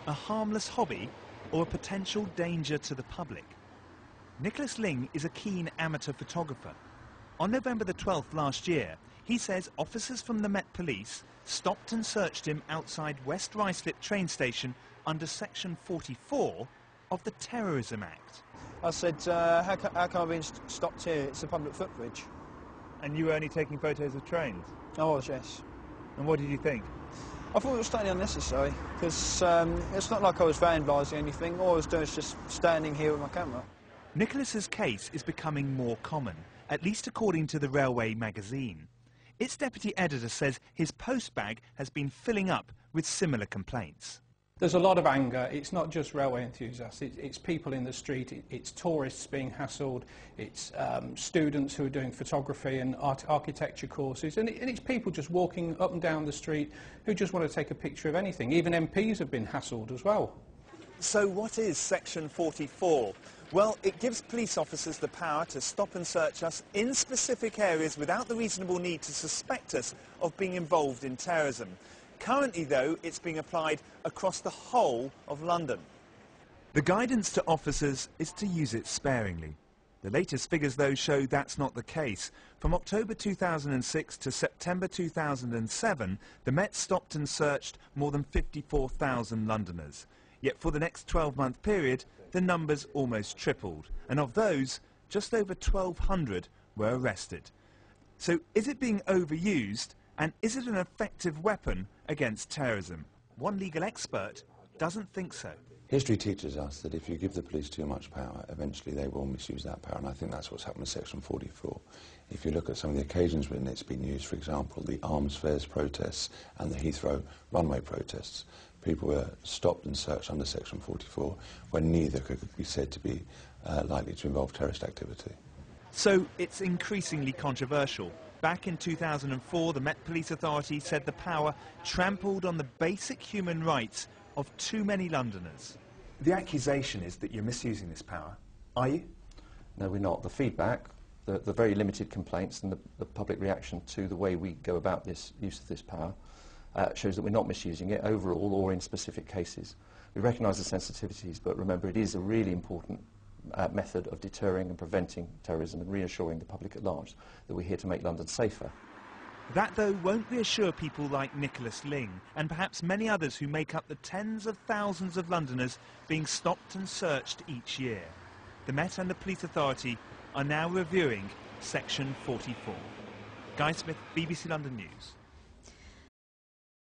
a harmless hobby, or a potential danger to the public? Nicholas Ling is a keen amateur photographer. On November the 12th last year, he says officers from the Met Police stopped and searched him outside West Ruislip train station under Section 44 of the Terrorism Act. I said, how come I've been stopped here? It's a public footbridge. And you were only taking photos of trains? I was, yes. And what did you think? I thought it was totally unnecessary, because it's not like I was vandalising anything. All I was doing was just standing here with my camera. Nicholas's case is becoming more common, at least according to the Railway magazine. Its deputy editor says his postbag has been filling up with similar complaints. There's a lot of anger. It's not just railway enthusiasts, it's people in the street, it's tourists being hassled, it's students who are doing photography and architecture courses, and it's people just walking up and down the street who just want to take a picture of anything. Even MPs have been hassled as well. So what is Section 44? Well, it gives police officers the power to stop and search us in specific areas without the reasonable need to suspect us of being involved in terrorism. Currently, though, it's being applied across the whole of London. The guidance to officers is to use it sparingly. The latest figures, though, show that's not the case. From October 2006 to September 2007, the Met stopped and searched more than 54,000 Londoners. Yet for the next 12-month period, the numbers almost tripled. And of those, just over 1,200 were arrested. So is it being overused? And is it an effective weapon against terrorism? One legal expert doesn't think so. History teaches us that if you give the police too much power, eventually they will misuse that power, and I think that's what's happened with Section 44. If you look at some of the occasions when it's been used, for example, the arms fairs protests and the Heathrow runway protests, people were stopped and searched under Section 44 when neither could be said to be likely to involve terrorist activity. So it's increasingly controversial. Back in 2004, the Met Police Authority said the power trampled on the basic human rights of too many Londoners. The accusation is that you're misusing this power. Are you? No, we're not. The feedback, the very limited complaints and the public reaction to the way we go about this use of this power shows that we're not misusing it overall or in specific cases. We recognise the sensitivities, but remember it is a really important method of deterring and preventing terrorism and reassuring the public at large that we're here to make London safer. That, though, won't reassure people like Nicholas Ling and perhaps many others who make up the tens of thousands of Londoners being stopped and searched each year. The Met and the Police Authority are now reviewing Section 44. Guy Smith, BBC London News.